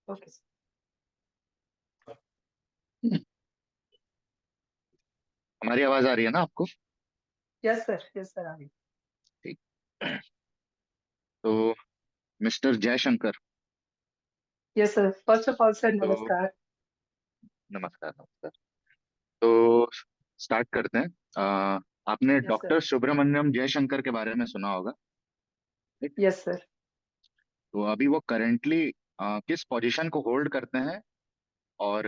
Okay sir. हमारी आवाज आ रही है ना आपको? यस सर आ रही। ठीक। तो mister Jaishankar, yes sir, first of all sir तो नमस्कार। नमस्कार नमस्कार। तो स्टार्ट करते हैं। आपने yes sir. Doctor Subrahmanyam Jaishankar के बारे में सुना होगा, ठीक? Yes sir. तो अभी वो करेंटली किस पोजीशन को होल्ड करते हैं, और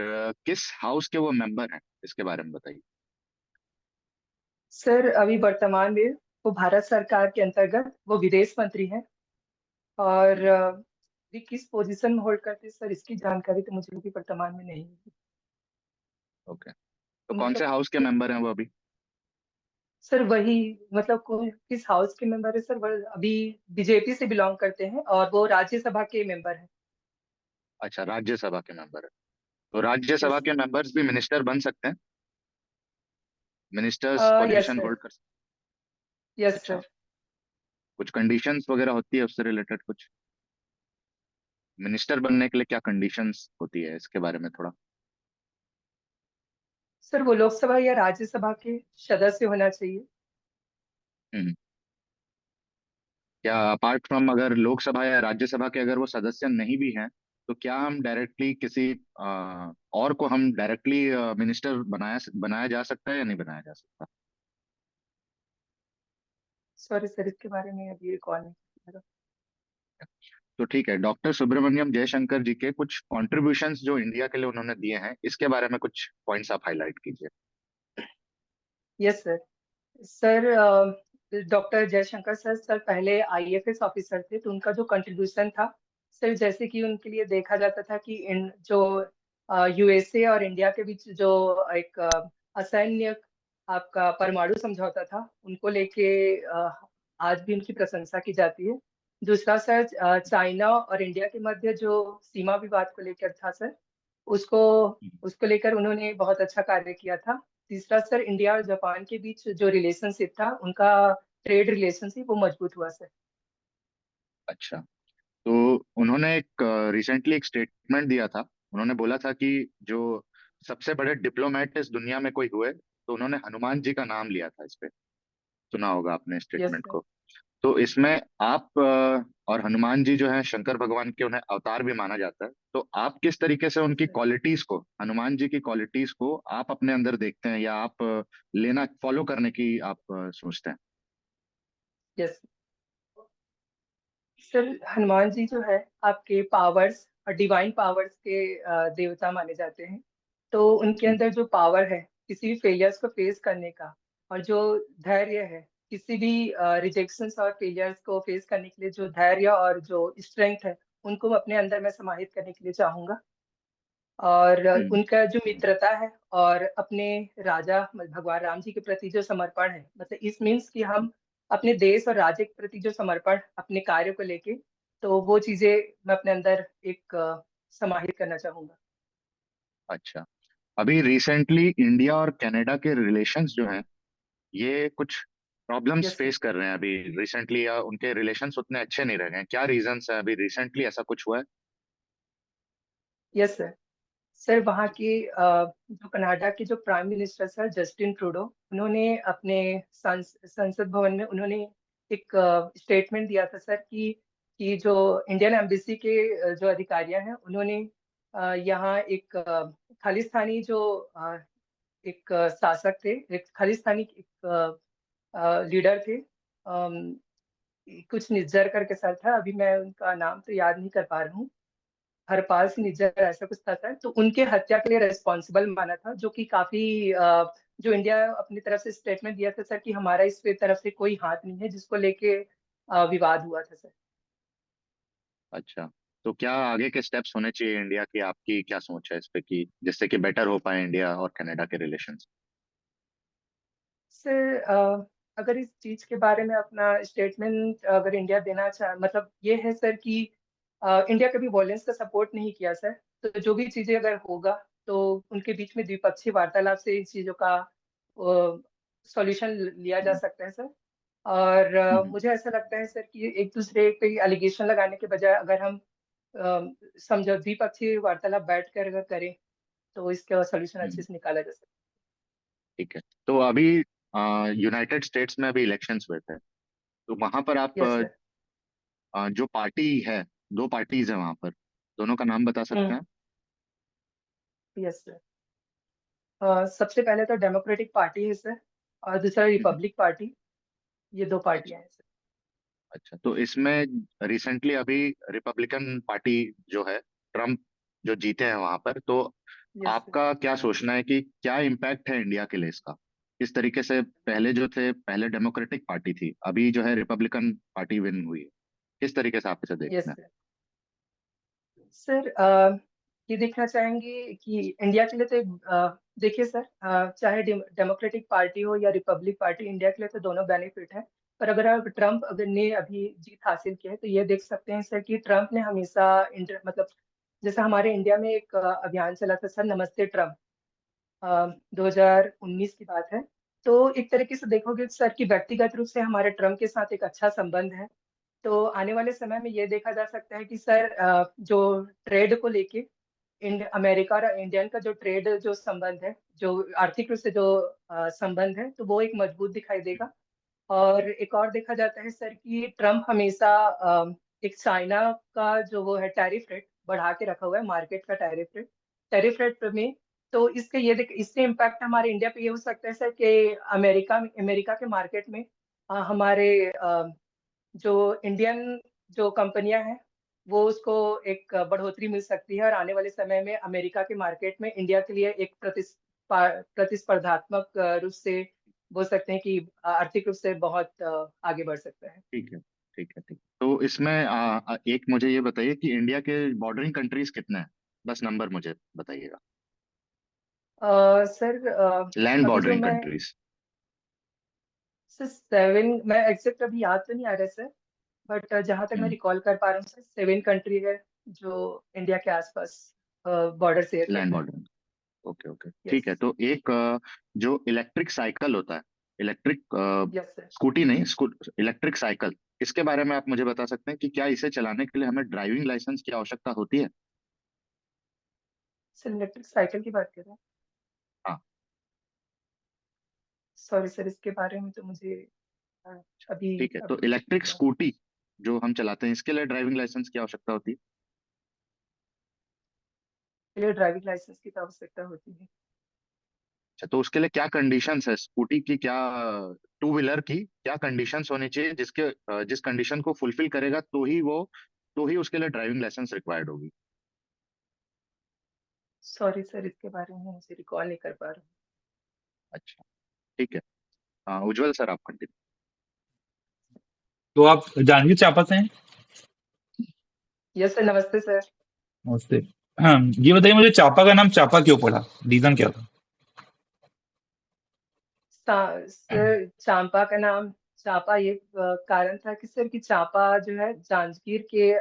किस हाउस के वो मेंबर हैं, इसके बारे में बताइए। सर अभी वर्तमान में वो भारत सरकार के अंतर्गत वो विदेश मंत्री हैं। और भी किस पोजीशन में होल्ड करते हैं सर, इसकी जानकारी तो मुझे अभी वर्तमान में नहीं है। ओके। तो तो कौन से मतलब हाउस के मेंबर हैं वो अभी? सर वही, मतलब कौन किस हाउस के मेंबर है सर, वो अभी बीजेपी से बिलोंग करते हैं और वो राज्यसभा के मेंबर हैं। अच्छा, राज्यसभा के मेंबर है। तो राज्यसभा यस। के मेंबर्स भी मिनिस्टर बन सकते हैं, ministers yes position sir. Hold कर सकते हैं। यस अच्छा, सर। कुछ कंडीशंस वगैरह होती है उससे रिलेटेड कुछ? मिनिस्टर बनने के लिए क्या कंडीशंस होती है, इसके बारे में थोड़ा? सर वो लोकसभा या राज्यसभा के सदस्य होना चाहिए। हम्म। क्या अपार्ट फ्रॉम, अगर लोकसभा या राज्यसभा के अगर वो सदस्य नहीं भी हैं, तो क्या हम डायरेक्टली किसी और को हम डायरेक्टली मिनिस्टर बनाया बनाया जा सकता है या नहीं बनाया जा सकता? सॉरी सर, इसके बारे में अभी रिकॉल नहीं कर पा तो ठीक है, डॉक्टर सुब्रमण्यम जयशंकर जी के कुछ कॉन्ट्रीब्यूशंस जो इंडिया के लिए उन्होंने दिए हैं, इसके बारे में कुछ पॉइंट्स आप हाईलाइट कीजिए। Yes sir. Sir doctor Jaishankar sir sir पहले आईएफएस ऑफिसर थे, तो उनका जो कंट्रीब्यूशन था सर, जैसे कि उनके लिए देखा जाता था कि इन जो यूएसए और इंडिया के बीच जो एक असैन्य आपका परमाणु समझौता था, उनको लेके आज भी उनकी प्रशंसा की जाती है। दूसरा सर चाइना और इंडिया के मध्य जो सीमा विवाद को लेकर था सर, उसको उसको लेकर उन्होंने बहुत अच्छा कार्य किया था। तीसरा सर, इंडिया और जापान के बीच जो रिलेशनशिप था, उनका ट्रेड रिलेशनशिप वो मजबूत हुआ सर। अच्छा, तो उन्होंने एक रिसेंटली एक स्टेटमेंट दिया था। उन्होंने बोला था कि जो सबसे बड़े डिप्लोमेट इस दुनिया में कोई हुए, तो उन्होंने हनुमान जी का नाम लिया था इस पे। सुना होगा आपने यस स्टेटमेंट सर। को। तो इसमें आप और हनुमान जी जो है शंकर भगवान के, उन्हें अवतार भी माना जाता है। तो आप किस तरीके से यस उनकी सर। क्वालिटीज को, हनुमान जी की क्वालिटीज को आप अपने अंदर देखते हैं, या आप लेना फॉलो करने की आप सोचते हैं? यस सर, हनुमान जी जो है आपके पावर्स और डिवाइन पावर्स के देवता माने जाते हैं। तो उनके हम्म। अंदर जो पावर है किसी भी फेलियर्स को फेस करने का, और जो धैर्य है किसी भी रिजेक्शंस और फेलियर्स को फेस करने के लिए, जो धैर्य और जो स्ट्रेंथ है, उनको अपने अंदर मैं समाहित करने के लिए चाहूंगा। और हम्म। उनका जो मित्रता है और अपने राजा भगवान राम जी के प्रति जो समर्पण है, मतलब इस मीन्स कि हम अपने देश और राज्य के प्रति जो समर्पण अपने कार्य को लेके, तो वो चीजें मैं अपने अंदर एक समाहित करना चाहूंगा। अच्छा, अभी रिसेंटली इंडिया और कनाडा के रिलेशंस जो हैं, ये कुछ प्रॉब्लम्स यस सर। फेस कर रहे हैं अभी रिसेंटली, या उनके रिलेशंस उतने अच्छे नहीं रह गए हैं? क्या रीजंस है, अभी रिसेंटली ऐसा कुछ हुआ है? Yes sir. सर वहाँ के जो कनाडा के जो prime minister sir Justin Trudeau, उन्होंने अपने संसद भवन में उन्होंने एक स्टेटमेंट दिया था सर कि जो इंडियन एम्बेसी के जो अधिकारियां हैं, उन्होंने यहाँ एक खालिस्तानी जो एक शासक थे, एक खालिस्तानी एक लीडर थे, कुछ निज्जर करके सर था, अभी मैं उनका नाम तो याद नहीं कर पा रहा हूँ। हरपाल सिंह निज्जर ऐसा कुछ था सर, तो उनके हत्या के लिए रेस्पॉन्सिबल माना था, जो कि काफी जो इंडिया अपनी तरफ से स्टेटमेंट दिया था सर कि हमारा इस पे तरफ से कोई हाथ नहीं है, जिसको लेके विवाद हुआ था सर। अच्छा, तो क्या आगे के स्टेप्स होने चाहिए इंडिया की, आपकी क्या सोच है इस पे, कि जिससे कि बेटर हो पाए इंडिया और कनाडा के रिलेशंस? सर अगर इस चीज के बारे में अपना स्टेटमेंट अगर इंडिया देना चाहे, मतलब ये है सर कि इंडिया कभी वॉयलेंस का सपोर्ट नहीं किया सर। तो जो भी चीजें अगर होगा, तो उनके बीच में द्विपक्षीय वार्तालाप से इन चीजों का सॉल्यूशन लिया जा सकता है सर। और मुझे ऐसा लगता है सर कि एक दूसरे पे एलिगेशन लगाने के बजाय, अगर हम समझो द्विपक्षीय वार्तालाप बैठ कर अगर करें तो इसका सोल्यूशन अच्छे हम्म, से निकाला जा सकता ठीक है। तो अभी यूनाइटेड स्टेट्स में अभी इलेक्शंस हुए थे, तो वहां पर आप है। Yes sir. जो पार्टी है, दो पार्टीज है वहां पर, दोनों का नाम बता सकते हैं? Yes sir. सबसे पहले तो डेमोक्रेटिक पार्टी है सर, और दूसरा हम्म, रिपब्लिक पार्टी। ये दो अच्छा। पार्टियां हैं सर। अच्छा, तो इसमें रिसेंटली अभी रिपब्लिकन पार्टी जो है, ट्रम्प जो जीते हैं वहां पर, तो यस सर। आपका क्या सोचना है कि क्या इम्पैक्ट है इंडिया के लिए इसका? किस तरीके से पहले जो थे, पहले डेमोक्रेटिक पार्टी थी, अभी जो है रिपब्लिकन पार्टी विन हुई है, किस तरीके से आप इसे देखते यस हैं? सर। सर ये देखना चाहेंगे कि इंडिया के लिए तो देखिए सर, चाहे डेमोक्रेटिक पार्टी हो या रिपब्लिक पार्टी, इंडिया के लिए तो दोनों बेनिफिट है। पर अगर आप ट्रम्प अगर ने अभी जीत हासिल की है तो ये देख सकते हैं सर कि ट्रम्प ने हमेशा मतलब जैसा हमारे इंडिया में एक अभियान चला था सर, नमस्ते ट्रम्प, 2019 की बात है। तो एक तरीके से देखोगे सर कि व्यक्तिगत रूप से हमारे ट्रम्प के साथ एक अच्छा संबंध है। तो आने वाले समय में ये देखा जा सकता है कि सर जो ट्रेड को लेके अमेरिका और इंडियन का जो ट्रेड जो संबंध है, जो आर्थिक रूप से जो संबंध है, तो वो एक मजबूत दिखाई देगा। और एक और देखा जाता है सर कि ट्रम्प हमेशा एक चाइना का जो वो है टैरिफ रेट बढ़ा के रखा हुआ है, मार्केट का टैरिफ रेट में। तो इससे इम्पैक्ट हमारे इंडिया पे ये हो सकता है सर कि अमेरिका अमेरिका के मार्केट में हमारे जो इंडियन जो कंपनियां हैं वो उसको एक बढ़ोतरी मिल सकती है, और आने वाले समय में अमेरिका के मार्केट में इंडिया के लिए एक प्रतिस्पर्धात्मक रूप से बोल सकते हैं कि आर्थिक रूप से बहुत आगे बढ़ सकता है। ठीक है, ठीक है, ठीक। तो इसमें एक मुझे ये बताइए कि इंडिया के बॉर्डरिंग कंट्रीज कितने हैं? बस नंबर मुझे बताइएगा। सर लैंड अभी जो बॉर्डरिंग मैं कंट्रीज। सर 7, मैं एग्जैक्ट अभी याद तो नहीं आ रहा सर, बट जहां तक मैं हम्म, रिकॉल कर पा रहा हूँ सर 7 कंट्री है जो इंडिया के आसपास बॉर्डर शेयर लैंड करते हैं। बॉर्डरिंग। Okay, okay, yes. ठीक है। तो एक जो इलेक्ट्रिक साइकिल होता है, इलेक्ट्रिक यस सर। स्कूटी नहीं, इलेक्ट्रिक साइकिल, इसके बारे में आप मुझे बता सकते हैं कि क्या इसे चलाने के लिए हमें ड्राइविंग लाइसेंस की आवश्यकता होती है? सर इलेक्ट्रिक साइकिल की बात कर रहे हैं? हाँ। सॉरी सर, इसके बारे में तो मुझे अ, अभी ठीक है, तो अभी इलेक्ट्रिक स्कूटी जो हम चलाते हैं, इसके लिए ड्राइविंग लाइसेंस की आवश्यकता होती है? के लिए ड्राइविंग लाइसेंस की तो आवश्यकता होती है। अच्छा, तो उसके लिए क्या कंडीशंस है स्कूटी की, क्या टू व्हीलर की क्या कंडीशंस होनी चाहिए, जिस कंडीशन को फुलफिल करेगा तो ही उसके लिए ड्राइविंग लाइसेंस रिक्वायर्ड होगी? सॉरी सर, इसके बारे में मुझे रिकॉल नहीं कर पा रहा अच्छा, ठीक है। उज्जवल सर, आप कंटिन्यू। तो आप जांजगीर चांपा से हैं? हूँ। यस सर, नमस्ते सर। नमस्ते। हाँ, ये बताइए मुझे चांपा का नाम चांपा क्यों पड़ा? रीजन क्या था? सर चांपा का नाम चांपा ये कारण था कि सर कि चांपा जो है जांजगीर के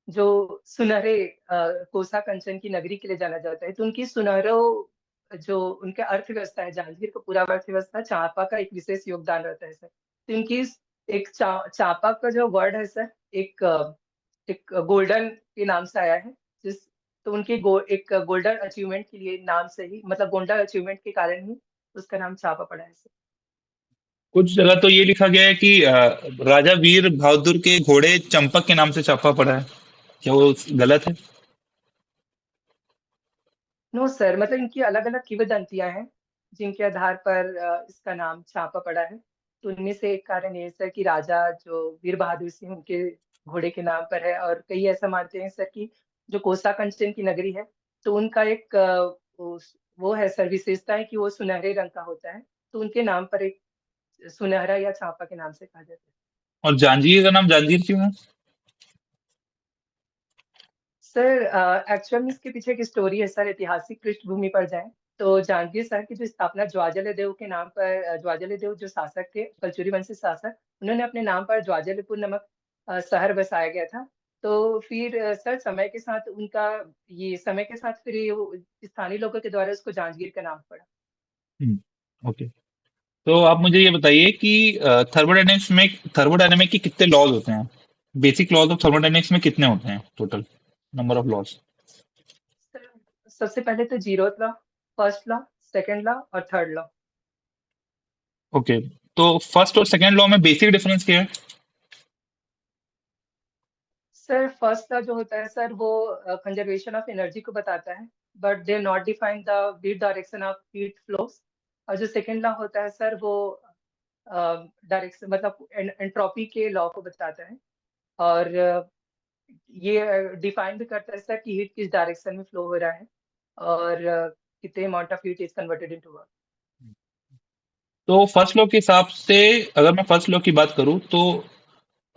जो सुनहरे कोसा कंचन की नगरी के लिए जाना जाता है, तो उनकी सुनहरो जो उनके अर्थव्यवस्था है, जांजगीर का पूरा अर्थव्यवस्था चांपा का एक विशेष योगदान रहता है सर। तो इनकी एक चांपा का जो वर्ड है सर, एक गोल्डन के नाम से आया है। जिस तो उनकी एक गोल्डन अचीवमेंट के लिए नाम से ही, मतलब गोल्डन अचीवमेंट के कारण ही उसका नाम चांपा पड़ा है सर। कुछ जगह तो ये लिखा गया है कि राजा वीर बहादुर के घोड़े चंपक के नाम से चांपा पड़ा है। क्या वो गलत है? नो सर, मतलब इनकी अलग अलग किंवदंतियां हैं जिनके आधार पर इसका नाम चांपा पड़ा है। तो उनमें से एक कारण ये है सर कि राजा जो वीर बहादुर सिंह उनके घोड़े के नाम पर है, और कई ऐसा मानते हैं सर कि जो कोसा कंचन की नगरी है, तो उनका एक वो है सर विशेषता है कि वो सुनहरे रंग का होता है। तो उनके नाम पर एक सुनहरा या चांपा के नाम से कहा जाता है। और जांजगीर का नाम जांजगीर क्यों है? सर एक्चुअल में इसके पीछे की स्टोरी है सर, ऐतिहासिक पृष्ठभूमि पर जाएं तो जांजगीर शहर की जो स्थापना ज्वाजल देव के नाम पर, ज्वाजल देव जो शासक थे, कलचुरी वंशी शासक, उन्होंने अपने नाम पर ज्वाजलपुर नामक शहर बसाया गया था। तो फिर सर समय के साथ फिर ये स्थानीय लोगों के द्वारा उसको जांजगीर का नाम पड़ा। ओके। तो आप मुझे ये बताइए कि थर्मोडायनेमिक्स में थर्मोडायनेमिक के कितने लॉज होते हैं? बेसिक लॉज ऑफ थर्मोडायनेमिक्स में कितने होते हैं total number of laws? Sir सबसे पहले तो zero law, first law, second law और थर्ड लॉ। ओके, तो फर्स्ट और सेकंड लॉ में बेसिक डिफरेंस क्या है? सर फर्स्ट लॉ जो होता है सर वो कंजर्वेशन ऑफ एनर्जी को बताता है, but they not define the with direction of heat flows. और जो सेकंड लॉ होता है सर वो डायरेक्शन मतलब एंट्रोपी के लॉ को बताता है। और ये डिफाइन भी करता है सर कि हीट किस डायरेक्शन में फ्लो हो रहा है और कितने amount of heat is converted into work. तो फर्स्ट लॉ के हिसाब से अगर मैं फर्स्ट लॉ की बात करूं तो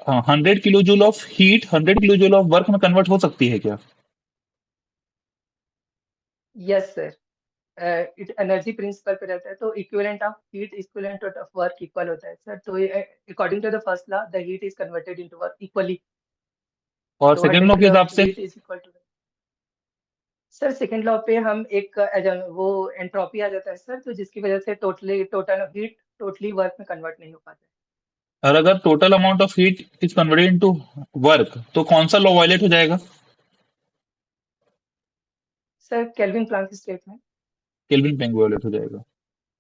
100 kilo joule of heat 100 kilo joule of work में कन्वर्ट हो सकती है क्या? Yes sir, it energy principle पे रहता है, तो equivalent of heat equivalent of work equal होता है सर। तो according to the first law the heat is converted into work equally. और तो सेकंड 100 लॉ के किलो हिसाब ऑफ से? Heat is equal to, sir second law पे हम एक वो एंट्रोपी आ जाता है सर, तो जिसकी वजह से टोटल हीट टोटली वर्क में कन्वर्ट नहीं हो पाता है। और अगर total amount of heat is converted into work तो कौन सा लॉ वायलेट हो जाएगा? सर केल्विन प्लैंक स्टेट में। केल्विन प्लैंक वायलेट हो जाएगा।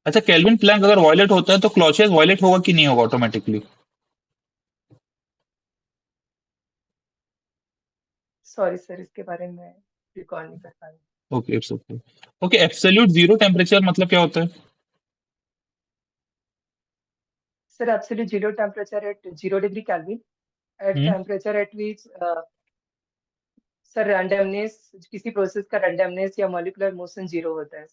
अच्छा, केल्विन प्लैंक अगर वायलेट होता है तो क्लॉसियस वायलेट होगा कि नहीं होगा ऑटोमेटिकली? सॉरी सर, इसके बारे में रिकॉल नहीं कर पा रही। Okay, it's okay. Okay, absolute zero temperature मतलब क्या होता है? Sir absolute zero temperature at 0 degree Kelvin at hmm. Temperature at which sir randomness, किसी प्रोसेस का रैंडमनेस या मॉलिक्यूलर मोशन जीरो होता है।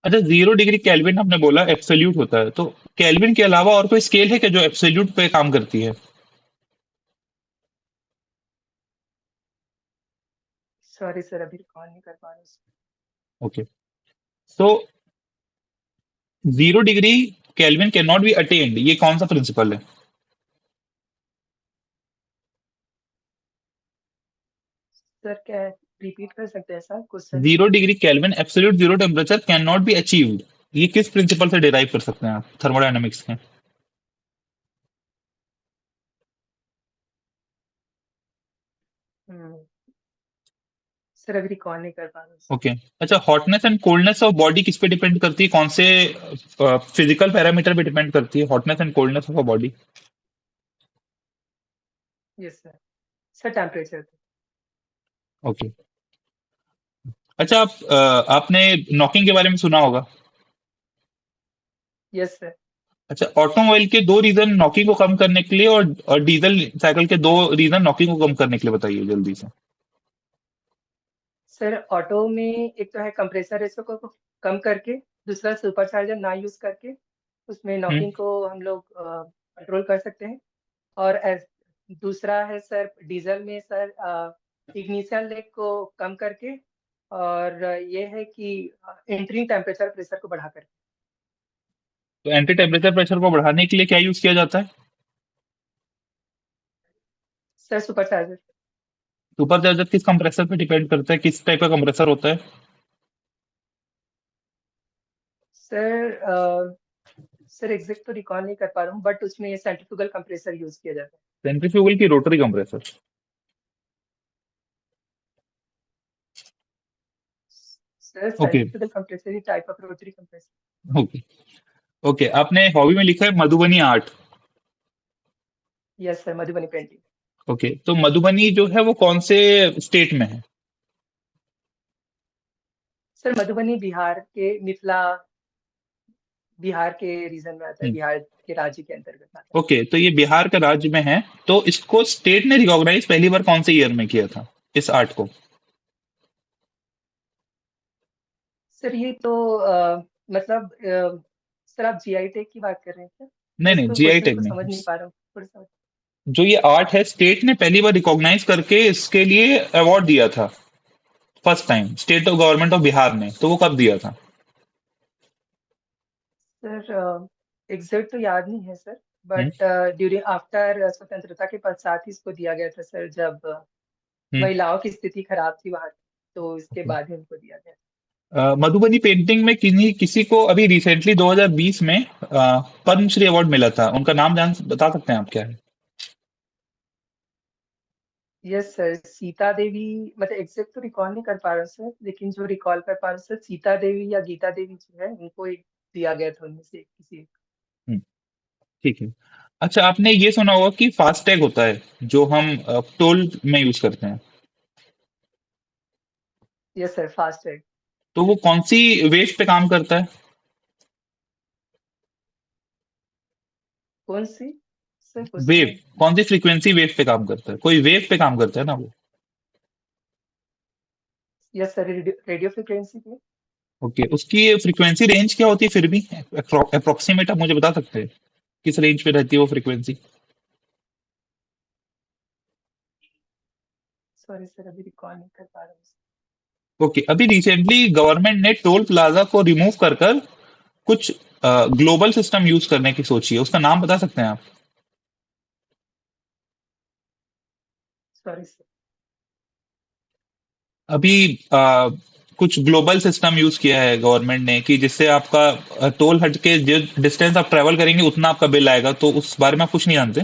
अच्छा, 0 डिग्री केल्विन आपने बोला एब्सोल्यूट होता है, तो केल्विन के अलावा और कोई स्केल है क्या जो एब्सोल्यूट पे काम करती है? सॉरी सर, अभी रिकॉल नहीं कर पा रहा हूँ। ओके, तो 0 degree kelvin can not be attend, ये कौन सा प्रिंसिपल है? सर क्या रिपीट कर सकते हैं sir question? 0 degree kelvin absolute zero temperature can not be achieved, ये किस प्रिंसिपल से डिराइव कर सकते हैं आप थर्मोडायनामिक्स के? हम्म, सर अभी रिकॉल नहीं कर पा रहा हूँ। ओके, अच्छा, hotness and coldness of body किस पे डिपेंड करती है, कौन से फिजिकल पैरामीटर पे डिपेंड करती है hotness and coldness of a body? Yes sir, sir temperature. Okay, अच्छा, आपने नॉकिंग के बारे में सुना होगा। Yes sir. अच्छा, ऑटोमोबाइल के दो रीजन नॉकिंग को कम करने के लिए और डीजल साइकिल के दो रीजन नॉकिंग को कम करने के लिए बताइए जल्दी से। सर ऑटो में एक तो है कंप्रेसर रेशो को कम करके, दूसरा सुपरचार्जर ना यूज करके उसमें हम्म। नॉकिंग को हम लोग कंट्रोल कर सकते हैं। और दूसरा है सर डीजल में सर इग्निशन लेग को कम करके, और ये है कि एंट्री टेम्परेचर प्रेशर को बढ़ा करके। तो एंटी टेम्परेचर प्रेशर को बढ़ाने के लिए क्या यूज किया जाता है? Sir supercharger. सुपर चार्जर किस कंप्रेसर पे डिपेंड करता है, किस टाइप का कंप्रेसर होता है? सर सर एग्जैक्ट तो रिकॉल नहीं कर पा रहा हूँ, बट उसमें सेंट्रीफ्यूगल कंप्रेसर यूज किया जाता है। सेंट्रीफ्यूगल की rotary compressor? Sir okay. Centrifugal compressor he type of rotary compressor. Okay. Okay, आपने हॉबी में लिखा है Madhubani art. Yes sir, Madhubani painting. Okay, तो मधुबनी जो है वो कौन से स्टेट में है? सर मधुबनी बिहार के मिथिला, बिहार के रीजन में आता है, हम्म। बिहार के राज्य के अंतर्गत आता है। ओके, तो ये बिहार का राज्य में है, तो इसको स्टेट ने रिकॉग्नाइज पहली बार कौन से ईयर में किया था इस आर्ट को? सर ये तो मतलब सर आप जीआई टैग की बात कर रहे हैं क्या? मैं नहीं नहीं, इसको जीआई क्वेश्चन टैग को समझ नहीं। नहीं पा रहा हूँ थोड़ा सा। जो ये आर्ट है स्टेट ने पहली बार रिकॉग्नाइज करके इसके लिए अवार्ड दिया था, first time state of government of Bihar ने, तो वो कब दिया था? सर एग्जैक्ट तो याद नहीं है sir, hmm. But during after स्वतंत्रता के पश्चात ही इसको दिया गया था सर, जब हम्म। महिलाओं की स्थिति खराब थी वहां, तो इसके ओके। बाद ही उनको दिया गया। मधुबनी पेंटिंग में किसी को अभी रिसेंटली 2020 में पद्मश्री अवार्ड मिला था, उनका नाम बता सकते हैं आप क्या है? यस सर, सीता देवी, मतलब एग्जैक्ट तो रिकॉल नहीं कर पा रहा हूँ सर, लेकिन जो रिकॉल कर पा रहा हूँ सर, सीता देवी या गीता देवी जो है उनको एक दिया गया था उनमें से किसी एक। हम्म, ठीक है। अच्छा, आपने ये सुना होगा कि फास्टैग होता है जो हम टोल में यूज करते हैं। यस सर, फास्ट है। तो वो कौन सी वेव पे काम करता है? कौन सी? Sir wave, question. कौन सी फ्रीक्वेंसी वेव पे काम करता है? कोई वेव पे काम करता है ना वो। यस सर, रेडियो फ्रिक्वेंसी पे। ओके, उसकी फ्रीक्वेंसी रेंज क्या होती है फिर भी? अप्रोक्सीमेट आप मुझे बता सकते हैं किस रेंज पे रहती है वो फ्रीक्वेंसी? सॉरी सर, अभी रिकॉल नहीं कर पा रहा हूँ। ओके, अभी रिसेंटली गवर्नमेंट ने टोल प्लाजा को रिमूव कर कर कुछ ग्लोबल सिस्टम यूज करने की सोची है, उसका नाम बता सकते हैं आप? Sorry sir. अभी कुछ ग्लोबल सिस्टम यूज किया है गवर्नमेंट ने कि जिससे आपका टोल हट के जो डिस्टेंस आप ट्रेवल करेंगे उतना आपका बिल आएगा, तो उस बारे में आप कुछ नहीं जानते?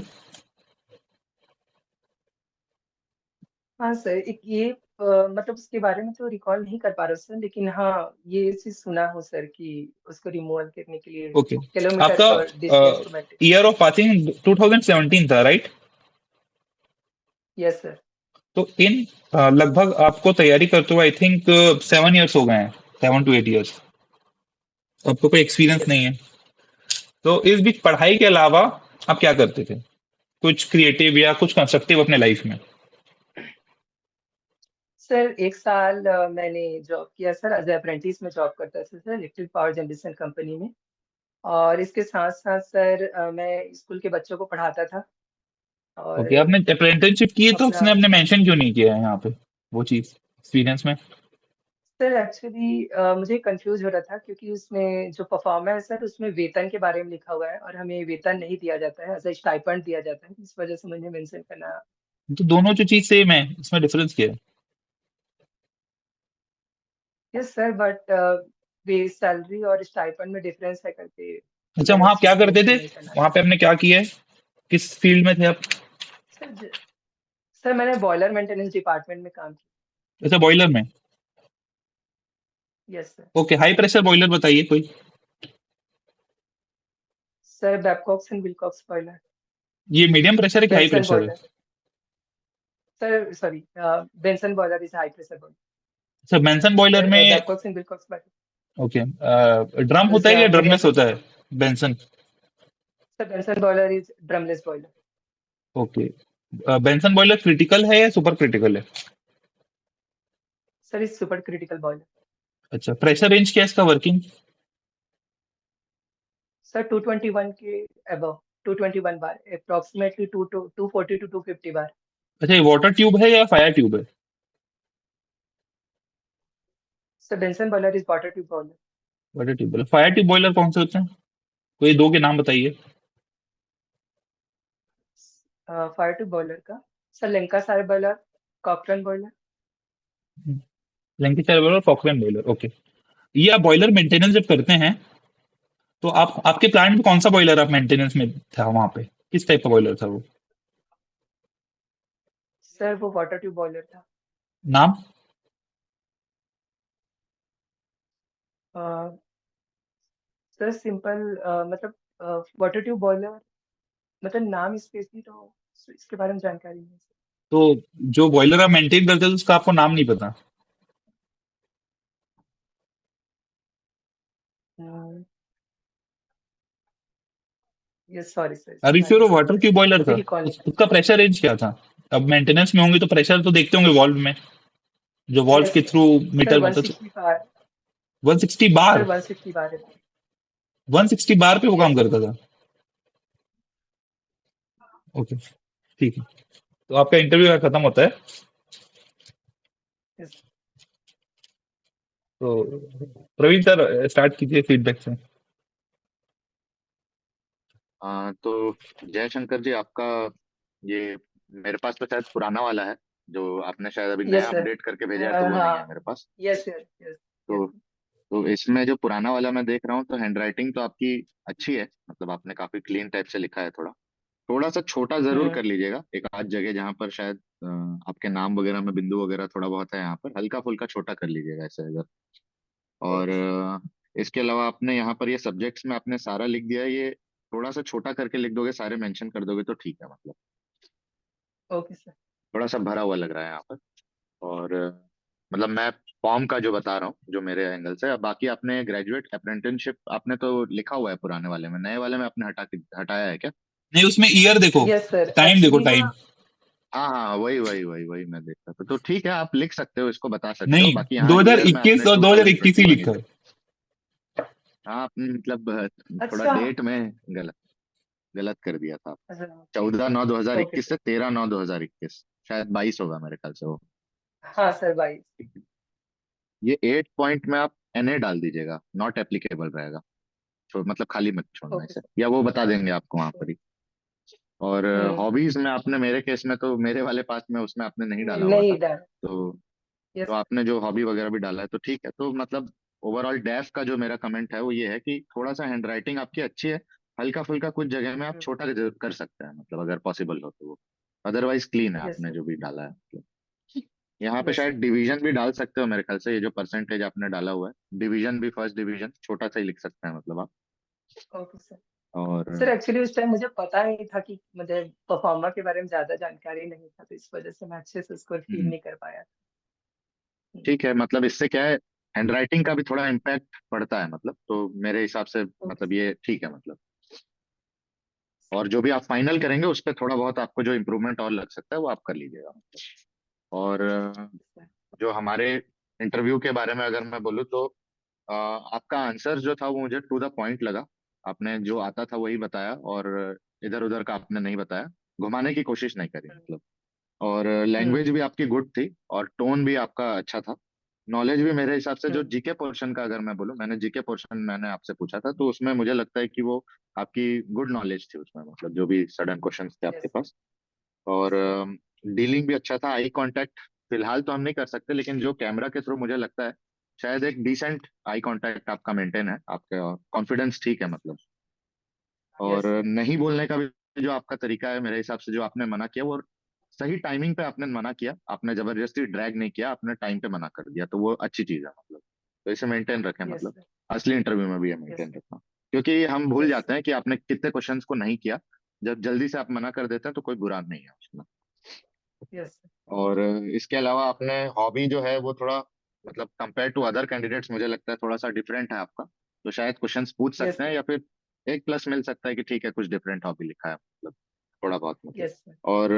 हाँ सर, एक ये मतलब उसके बारे में तो रिकॉल नहीं कर पा रहा हूँ सर, लेकिन हाँ ये चीज सुना हो सर कि उसको रिमूवल करने के लिए ओके, किलोमीटर आपका पर डिस्टेंस को मेंटेन। ईयर ऑफ पासिंग 2017 था, राइट? Yes sir. तो इन लगभग आपको तैयारी करते हुए आई थिंक 7 इयर्स हो गए हैं, 7 to 8 इयर्स। आपको कोई एक्सपीरियंस यस नहीं है। तो इस बीच पढ़ाई के अलावा आप क्या करते थे? कुछ क्रिएटिव या कुछ कंस्ट्रक्टिव अपने लाइफ में? सर, एक साल मैंने जॉब किया सर, एज अप्रेंटिस में जॉब करता था sir, electric power generation company में। और इसके साथ साथ सर मैं स्कूल के बच्चों को पढ़ाता था। और ओके, आपने अप्रेंटिसशिप की है तो अपना। उसने आपने मेंशन क्यों नहीं किया है यहाँ पे वो चीज एक्सपीरियंस में? सर एक्चुअली मुझे कंफ्यूज हो रहा था, क्योंकि उसमें जो परफॉर्मा है सर, उसमें वेतन के बारे में लिखा हुआ है और हमें वेतन नहीं दिया जाता है, एज अ स्टाइपेंड दिया जाता है, इस वजह से मुझे मेंशन करना। तो दोनों जो चीज सेम है, इसमें डिफरेंस क्या है? Yes sir, but base salary और स्टाइपेंड में डिफरेंस है करके अच्छा, मैंने वहां आप उस क्या चीज को करते थे? मेंशन नहीं करना वहां था। पे आपने क्या किया है? किस फील्ड में थे आप? सर सर मैंने बॉयलर मेंटेनेंस डिपार्टमेंट में काम अच्छा, बॉयलर में। किया। Yes sir. Okay, high pressure boiler बताइए कोई। Sir Babcocks and Wilcox boiler. ये मीडियम प्रेशर है कि हाई बेंसन प्रेशर है? Boiler. Sir sorry, Benson boiler is high pressure अच्छा, बेंसन बॉयलर बॉयलर, में। Babcocks and Wilcox okay, drum होता है या मीडियम ड्रमलेस होता प्रेशर। है? Benson. Sir Benson boiler is ड्रमलेस boiler. Okay, Benson boiler critical है या सुपर क्रिटिकल है? Sir is super critical boiler. अच्छा, प्रेशर रेंज क्या है इसका वर्किंग? सर 221 के अबव, 221 बार, अप्रोक्सीमेटली 240 टू 250 बार। अच्छा, ये वाटर ट्यूब है या फायर ट्यूब है? Sir Benson boiler is water tube boiler. Water tube. Fire tube boiler कौन से होते हैं? कोई दो के नाम बताइए। फायर ट्यूब बॉयलर का, sir Lancashire boiler, कॉकरन boiler. Lancashire boiler, Falkland boiler, okay. ये आप बॉयलर मेंटेनेंस जब करते हैं तो आप आपके प्लांट में कौन सा बॉयलर आप मेंटेनेंस में था वहां पे? किस टाइप का बॉयलर था वो? सर वो वाटर ट्यूब बॉयलर था। नाम? अ, सर सिंपल, मतलब वाटर ट्यूब बॉयलर, मतलब नाम स्पेशली तो इसके बारे में जानकारी नहीं तो जो बॉयलर आप मेंटेन करते थे उसका आपको नाम नहीं पता? है। यस सॉरी सर, अरे इसके बारे फिर में वो नहीं वाटर पता ट्यूब है, बॉयलर अभी था। रिकॉल नहीं कर। उसका प्रेशर रेंज क्या था? अब मेंटेनेंस में होंगे तो प्रेशर तो देखते होंगे वॉल्व में, जो वॉल्व यस के थ्रू सर, मीटर बनता तो। 160 बार। 160 सर बार? 160 बार है। 160 बार पे वो काम यस सर। करता था? ओके, ठीक है। तो आपका इंटरव्यू खत्म होता है। यस। तो प्रवीण सर स्टार्ट कीजिए फीडबैक से। तो जयशंकर जी, आपका ये मेरे पास तो शायद पुराना वाला है, जो आपने शायद अभी नया यस सर। अपडेट करके भेजा है, तो वो नहीं है हाँ। मेरे पास। Yes sir. यस। यस। तो तो इसमें जो पुराना वाला मैं देख रहा हूँ, तो हैंड राइटिंग तो आपकी अच्छी है, मतलब आपने काफी क्लीन टाइप से लिखा है थोड़ा। थोड़ा सा छोटा जरूर हम्म। कर लीजिएगा, एक आध जगह जहाँ पर शायद आपके नाम वगैरह में बिंदु वगैरह थोड़ा बहुत है, यहाँ पर हल्का फुल्का छोटा कर लीजिएगा ऐसे अगर। और ओके सर। इसके अलावा आपने यहाँ पर ये सब्जेक्ट्स में आपने सारा लिख दिया है, ये थोड़ा सा छोटा करके लिख दोगे, सारे मेंशन कर दोगे तो ठीक है मतलब। Okay sir. थोड़ा सा भरा हुआ लग रहा है यहाँ पर। और मतलब मैं फॉर्म का जो बता रहा हूँ जो मेरे एंगल से, अब बाकी आपने ग्रेजुएट अप्रेंटिसशिप आपने तो लिखा हुआ है पुराने वाले में, नए वाले में आपने हटाया है क्या? नहीं, उसमें ईयर देखो, यस सर, टाइम देखो, एक्चुअली ना। टाइम। हाँ हाँ, वही वही वही वही मैं देख रहा था, तो ठीक है आप लिख सकते हो, इसको बता सकते हो, नहीं, बाकी यहाँ ईयर में 2021 आपने और 2021 ही 2021 ही लिखा है। लिखा। हाँ आपने मतलब थोड़ा अच्छा। डेट में गलत गलत कर दिया था। अच्छा। 14/9/2021 ओके से सर। 13/9/2021, शायद 22 होगा मेरे ख्याल से वो। हाँ सर, 22। ये 8 पॉइंट में आप NA डाल दीजिएगा, नॉट एप्लीकेबल रहेगा। मतलब खाली मत छोड़ना ओके इसे, सर। या वो बता देंगे आपको वहां पर ही। और हम्म। हॉबीज में आपने मेरे केस में तो मेरे वाले पास में उसमें आपने नहीं डाला हुआ था, नहीं डन। तो यस। आपने जो हॉबी वगैरह भी डाला है तो ठीक है। तो मतलब ओवरऑल डेफ का जो मेरा कमेंट है वो ये है कि थोड़ा सा हैंड राइटिंग आपकी अच्छी है, हल्का फुल्का कुछ जगह में आप छोटा कर सकते हैं मतलब, अगर पॉसिबल हो तो वो। अदरवाइज क्लीन है यस आपने सर। जो भी डाला है मतलब। यहाँ पे यस शायद सर। डिवीजन भी डाल सकते हो मेरे ख्याल से, ये जो परसेंटेज आपने डाला हुआ है डिवीजन भी, फर्स्ट डिवीजन छोटा सा ही लिख सकते हैं मतलब आप। Okay sir. और सर एक्चुअली उस टाइम मुझे पता नहीं था कि मुझे परफॉर्मर के बारे में ज्यादा जानकारी नहीं था, तो इस वजह से मैं अच्छे से उसको फील हम्म, नहीं कर पाया। ठीक है मतलब इससे क्या है, हैंडराइटिंग का भी थोड़ा इम्पैक्ट पड़ता है मतलब, तो मेरे हिसाब से ओके मतलब ये ठीक है मतलब। और जो भी आप फाइनल करेंगे उस पर थोड़ा बहुत आपको जो इम्प्रूवमेंट और लग सकता है वो आप कर लीजिएगा मतलब। और सर। जो हमारे इंटरव्यू के बारे में अगर मैं बोलूँ तो आपका आंसर जो था वो मुझे टू द पॉइंट लगा। आपने जो आता था वही बताया, और इधर उधर का आपने नहीं बताया, घुमाने की कोशिश नहीं करी मतलब। और लैंग्वेज हम्म। भी आपकी गुड थी, और टोन भी आपका अच्छा था। नॉलेज भी मेरे हिसाब से, जो हम्म। जीके पोर्शन का अगर मैं बोलूँ, मैंने जीके पोर्शन मैंने आपसे पूछा था, तो उसमें मुझे लगता है कि वो आपकी गुड नॉलेज थी उसमें मतलब, जो भी सडन क्वेश्चंस थे आपके यस पास। और सर। डीलिंग भी अच्छा था, आई कांटेक्ट फिलहाल तो हम नहीं कर सकते, लेकिन जो कैमरा के थ्रू मुझे लगता है शायद एक डिसेंट आई कांटेक्ट आपका मेंटेन है, आपका कॉन्फिडेंस ठीक है मतलब। और यस सर। नहीं बोलने का भी जो आपका तरीका है मेरे हिसाब से, जो आपने मना किया वो सही टाइमिंग पे आपने मना किया, आपने जबरदस्ती ड्रैग नहीं किया, आपने टाइम पे मना कर दिया, तो वो अच्छी चीज है मतलब। तो इसे मेंटेन रखें यस मतलब, सर। असली इंटरव्यू में भी ये यस मेंटेन सर। रखना। क्योंकि हम भूल यस जाते सर। हैं कि आपने कितने क्वेश्चंस को नहीं किया, जब जल्दी से आप मना कर देते हैं तो कोई बुरा नहीं है उसमें। Yes sir. और इसके अलावा आपने हॉबी जो है वो थोड़ा मतलब कंपेयर टू अदर कैंडिडेट्स मुझे लगता है थोड़ा सा डिफरेंट है आपका, तो शायद क्वेश्चंस पूछ यस सकते हैं, सर। या फिर एक प्लस मिल सकता है कि ठीक है कुछ डिफरेंट हॉबी लिखा है मतलब, थोड़ा बहुत मतलब। Yes sir. और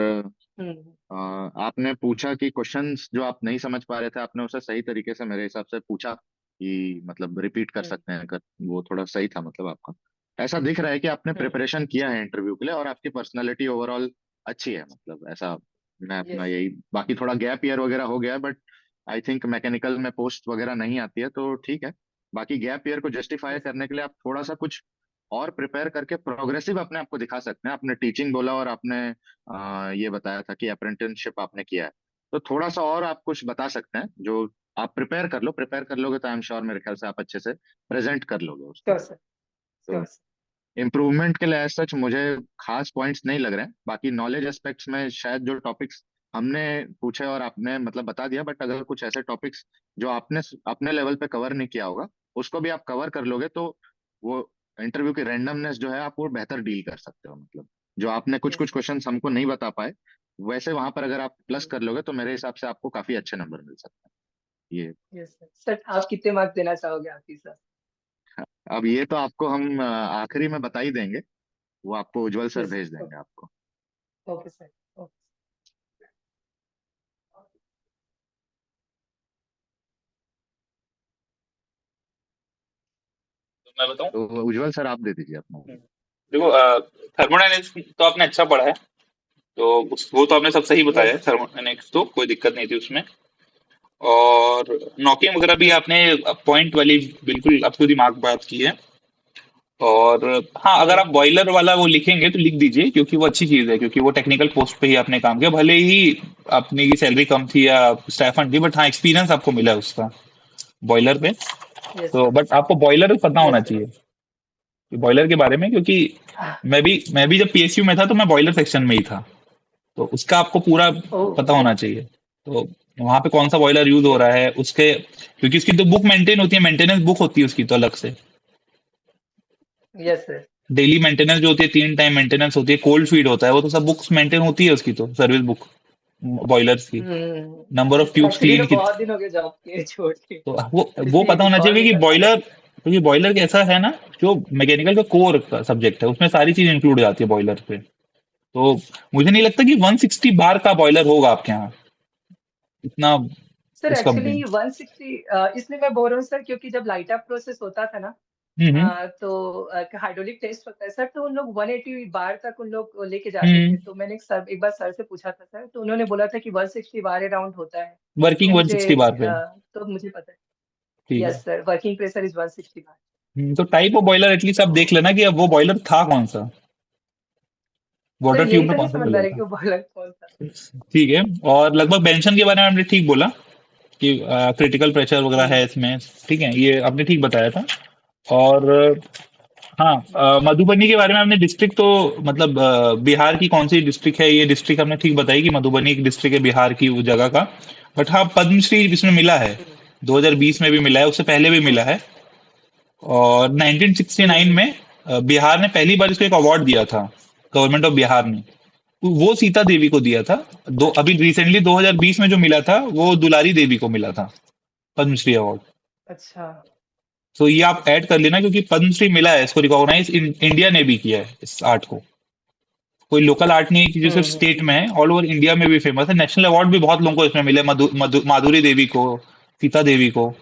हम्म। आपने पूछा कि क्वेश्चंस जो आप नहीं समझ पा रहे थे, आपने उसे सही तरीके से मेरे हिसाब से पूछा कि मतलब रिपीट कर हम्म। सकते हैं अगर, वो थोड़ा सही था मतलब आपका। ऐसा दिख रहा है कि आपने हम्म। प्रिपरेशन किया है इंटरव्यू के लिए, और आपकी पर्सनालिटी ओवरऑल अच्छी है मतलब, ऐसा मैं अपना यस। यही, बाकी थोड़ा गैप ईयर वगैरह हो गया, बट आई थिंक मैकेनिकल में पोस्ट वगैरह नहीं आती है तो ठीक है। बाकी गैप ईयर को जस्टिफाई यस। करने के लिए आप थोड़ा सा कुछ और प्रिपेयर करके प्रोग्रेसिव अपने आप को दिखा सकते हैं। आपने टीचिंग बोला, और आपने ये बताया था कि अप्रेंटिसशिप आपने किया है, तो थोड़ा सा और आप कुछ बता सकते हैं जो आप प्रिपेयर कर लो, प्रिपेयर कर लोगे तो आई एम श्योर मेरे ख्याल से आप अच्छे से प्रेजेंट कर लोगे उसको। Sure sir. तो श्योर सर। इम्प्रूवमेंट के लिए एज सच मुझे खास पॉइंट्स नहीं लग रहे हैं, बाकी नॉलेज एस्पेक्ट्स में शायद जो टॉपिक्स हमने पूछे और आपने मतलब बता दिया, बट अगर कुछ ऐसे टॉपिक्स जो आपने अपने लेवल पे कवर नहीं किया होगा, उसको भी आप कवर कर लोगे तो वो इंटरव्यू की रैंडमनेस जो है आप वो बेहतर डील कर सकते हो मतलब। जो आपने कुछ यस कुछ सर। क्वेश्चंस हमको नहीं बता पाए, वैसे वहां पर अगर आप प्लस कर लोगे तो मेरे हिसाब से आपको काफी अच्छे नंबर मिल सकते हैं ये। Yes sir. सर आप कितने मार्क्स देना चाहोगे आपकी सर? अब ये तो आपको हम आखिरी में बता ही देंगे, वो आपको उज्जवल सर यस भेज सर। देंगे आपको। Okay sir. ओके। तो मैं बताऊं। तो उज्जवल सर आप दे दीजिए अपना। देखो, थर्मोडायनेमिक्स तो आपने अच्छा पढ़ा है, तो वो तो आपने सब सही बताया है। यस। थर्मोडायनेमिक्स तो कोई दिक्कत नहीं थी उसमें। और नॉकिंग वगैरह भी हम्म। आपने पॉइंट वाली बिल्कुल अप टू दिमाग बात की है। और हाँ, अगर आप हम्म। बॉयलर वाला वो लिखेंगे तो लिख दीजिए, क्योंकि वो अच्छी चीज है, क्योंकि वो टेक्निकल पोस्ट पे ही आपने काम किया, भले ही अपनी की सैलरी कम थी या स्टाइफंड थी, बट हाँ एक्सपीरियंस आपको मिला है उसका बॉयलर पे। यस तो सर। बट आपको बॉयलर पता होना यस सर। चाहिए, बॉयलर के बारे में, क्योंकि मैं भी जब पीएसयू में था तो मैं बॉयलर सेक्शन में ही था, तो उसका आपको पूरा पता ओके। होना चाहिए। तो वहां पे कौन सा बॉयलर यूज हो रहा है उसके, क्योंकि उसकी तो बुक मेंटेन होती है, मेंटेनेंस बुक होती है उसकी तो अलग से। Yes sir. डेली मेंटेनेंस जो होती है, 3 टाइम मेंटेनेंस होती है, कोल्ड फीड होता है, वो तो सब बुक्स मेंटेन होती है उसकी तो, सर्विस बुक बॉयलर्स की, नंबर ऑफ ट्यूब्स एक्चुअली ना क्लीन की। बहुत दिन हो गए जॉब के छोड़ के, तो तो वो इसलिए पता होना रिकॉल चाहिए नहीं कि कर पा रहा बॉयलर, था। क्योंकि बॉयलर कैसा है ना, जो मैकेनिकल का कोर का सब्जेक्ट है उसमें सारी चीज इंक्लूड जाती है बॉयलर पे। तो मुझे नहीं लगता कि 160 बार का बॉयलर होगा आपके यहाँ इतना, सर उस कंपनी एक्चुअली में। 160, इसलिए मैं बोल रहा हूँ सर, क्योंकि जब लाइट अप प्रोसेस होता था ना, हम्म तो हाइड्रोलिक टेस्ट होता है सर, तो उन लोग 180 बार तक उन लोग लेके जाते हम्म थे। तो मैंने एक बार सर से पूछा था सर, तो उन्होंने बोला था कि 160 बार अराउंड होता है। तो वर्किंग मुझे 160 बार पे। तो मुझे पता है। ठीक है। Yes sir, working pressure is 160 बार। तो टाइप ऑफ बॉयलर एटलीस्ट आप देख लेना कि अब वो बॉयलर था कौन सा, सर वाटर ट्यूब यही में तो नहीं कौन सा समझ में आ बॉयलर रहा है था। कि वो बॉयलर कौन सा। ठीक है। और लगभग बेंशन के बारे में आपने ठीक बोला कि क्रिटिकल प्रेशर वगैरह है हम्म। इसमें। ठीक है, ये आपने ठीक बताया था। और हाँ, मधुबनी के बारे में आपने डिस्ट्रिक्ट तो मतलब बिहार की कौन सी डिस्ट्रिक्ट है, ये डिस्ट्रिक्ट आपने ठीक बताई कि मधुबनी एक डिस्ट्रिक्ट है बिहार की उस जगह का। बट हाँ, पद्मश्री इसमें मिला है, हम्म। 2020 में भी मिला है, उससे पहले भी मिला ओके। है। और 1969 में बिहार ने पहली बार इसको एक अवार्ड दिया था, गवर्नमेंट ऑफ बिहार ने। तो वो सीता देवी को दिया था। अभी रिसेंटली 2020 में जो मिला था वो दुलारी देवी को मिला था, पद्मश्री अवार्ड। अच्छा। तो ये आप ओके सर। ऐड कर लेना, क्योंकि पद्मश्री मिला है, इसको रिकॉग्नाइज इंडिया ने भी किया है इस आर्ट को। कोई लोकल आर्ट नहीं है कि जो सिर्फ स्टेट में है, ऑल ओवर इंडिया में भी फेमस है। नेशनल अवार्ड भी बहुत लोगों को इसमें मिले, माधुरी देवी को, सीता देवी को।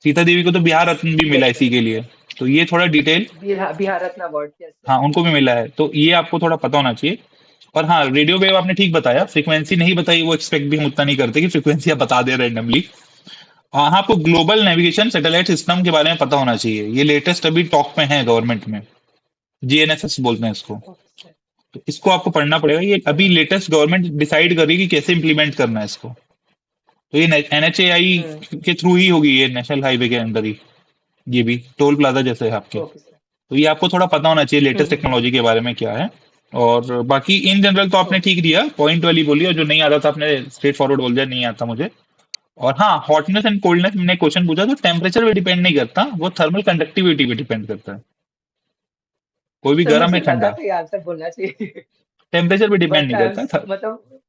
सीता देवी को तो बिहार रत्न भी मिला यस है सर। इसी के लिए। तो ये थोड़ा डिटेल, बिहार रत्न अवार्ड, यस सर। हाँ उनको भी मिला है, तो ये आपको थोड़ा पता होना चाहिए। और हाँ, रेडियो वेव आपने ठीक बताया, फ्रीक्वेंसी नहीं बताई, वो एक्सपेक्ट भी हम उतना नहीं करते कि फ्रीक्वेंसी आप बता दे रैंडमली। हाँ, आपको ग्लोबल नेविगेशन सैटेलाइट सिस्टम के बारे में पता होना चाहिए, ये लेटेस्ट अभी टॉक में है गवर्नमेंट में, जीएनएसएस बोलते हैं इसको। Okay sir. तो इसको आपको पढ़ना पड़ेगा, ये अभी लेटेस्ट गवर्नमेंट डिसाइड कर रही है कि कैसे इंप्लीमेंट करना है इसको। तो ये एनएचएआई हम्म। के थ्रू ही होगी, ये नेशनल हाईवे के अंदर ही, ये भी टोल प्लाजा जैसे है आपके। Okay sir. तो ये आपको थोड़ा पता होना चाहिए लेटेस्ट हम्म। टेक्नोलॉजी के बारे में क्या है। और बाकी इन जनरल तो आपने ओके ठीक सर। दिया, पॉइंट वाली बोली, और जो नहीं आता था आपने स्ट्रेट फॉरवर्ड बोल दिया, नहीं आता मुझे। और हाँ, हॉटनेस एंड कोल्डनेस मैंने क्वेश्चन पूछा तो टेम्परेचर पे डिपेंड नहीं करता, वो थर्मल कंडक्टिविटी पे डिपेंड करता है, कोई भी सर गर्म है मुझे लगा ठंडा, था ये आंसर बोलना चाहिए। टेम्परेचर पे डिपेंड बट नहीं करता था। मतलब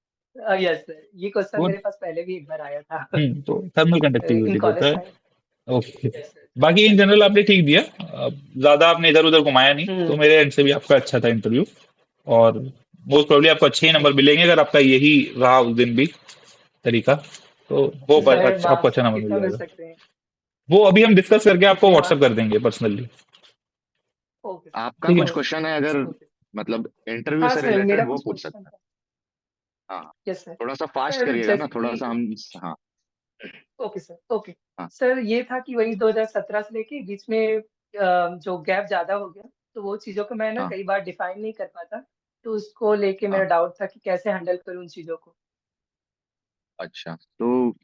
यस सर, ये क्वेश्चन वो मेरे पास पहले भी एक बार आया था तो थर्मल इन कंडक्टिविटी कॉलेज देता है। टाइम। ओके। Yes sir. बाकी इन जनरल आपने ठीक दिया, ज्यादा आपने इधर उधर घुमाया नहीं, तो हम्म। मेरे एंड से भी आपका अच्छा था इंटरव्यू। और मोस्ट प्रोबेबली आपको अच्छे ही नंबर मिलेंगे अगर आपका यही रहा उस दिन भी तरीका, तो वो सर आपको मार्क्स अच्छा नंबर मिल कितना मिल जाएगा। सकते हैं? वो अभी हम डिस्कस करके आपको कितने व्हाट्सअप मार्क्स? कर देंगे पर्सनली। ओके आपका ठीक सर। है। कुछ क्वेश्चन है अगर ओके। मतलब इंटरव्यू हाँ से सर, मेरा रिलेटेड, वो कुछ पूछ क्वेश्चन सकते हैं। था। हाँ, यस सर। थोड़ा सा फास्ट सर करिएगा ना, जैसे थोड़ा सा कि हम। हाँ। Okay sir. ओके हाँ। सर, ये था कि वही 2017 से लेके बीच में जो गैप ज्यादा हो गया, तो वो चीजों को मैं ना हाँ। कई बार डिफाइन नहीं कर पाता। तो उसको लेके मेरा हाँ। डाउट था कि कैसे हैंडल करूँ उन चीजों को। अच्छा, तो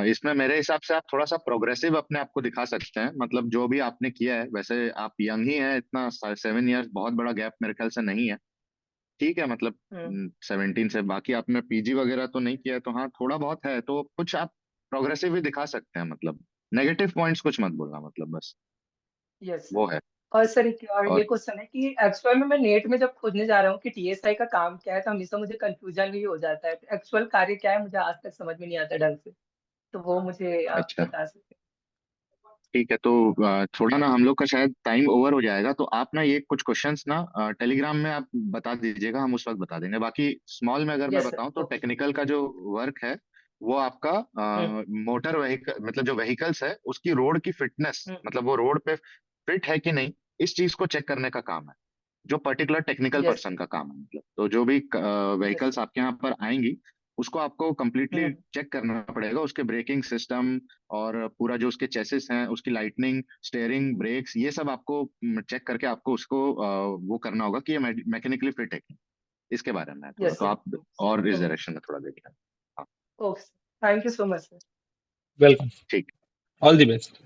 इसमें मेरे हिसाब से आप थोड़ा सा प्रोग्रेसिव अपने आप को दिखा सकते हैं। मतलब जो भी आपने किया है, वैसे आप यंग ही हैं, इतना 7 इयर्स बहुत बड़ा गैप मेरे ख्याल से नहीं है। ठीक है, मतलब हम्म। 17 से बाकी आपने पीजी वगैरह तो नहीं किया है, तो हाँ थोड़ा बहुत है, तो कुछ आप प्रोग्रेसिव भी दिखा सकते हैं। मतलब नेगेटिव पॉइंट्स कुछ मत बोलना, मतलब बस यस सर। वो है। और सर एक और और ये क्वेश्चन है कि एक्चुअल में मैं नेट में जब खोजने जा रहा हूँ कि टीएसआई का काम क्या है, तो हमेशा मुझे कंफ्यूजन भी हो जाता है। तो एक्चुअल कार्य क्या है मुझे आज तक समझ में नहीं आता ढंग से। तो वो मुझे आप अच्छा, बता सकते ठीक है, तो थोड़ा ना हम लोग का शायद टाइम ओवर हो जाएगा, तो आप ना ये कुछ क्वेश्चंस ना टेलीग्राम में आप बता दीजिएगा, हम उस वक्त बता देंगे। बाकी स्मॉल में अगर हैं। मैं यस सर। बताऊं तो ओके। टेक्निकल का जो वर्क है वो आपका हम्म। मोटर व्हीकल, मतलब जो व्हीकल्स है उसकी रोड की फिटनेस, हम्म। मतलब वो रोड पे फिट है कि नहीं, इस चीज को चेक करने का काम है, जो particular technical yes person sir. का काम है। मतलब तो जो भी यस व्हीकल्स सर। आपके यहाँ पर आएंगी, उसको आपको कंप्लीटली हम्म। चेक करना पड़ेगा, उसके ब्रेकिंग सिस्टम और पूरा जो उसके चेसिस हैं, उसकी लाइटनिंग, स्टेयरिंग, ब्रेक्स, ये सब आपको चेक करके आपको उसको वो करना होगा कि ये मैकेनिकली फिट है कि नहीं। इसके बारे में है थोड़ा, यस तो सर। आप और इस ओके। डायरेक्शन में थोड़ा देखिए। हाँ। Okay sir, thank you so much sir. Welcome. ठीक। All the best.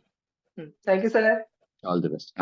Thank you sir. All the best.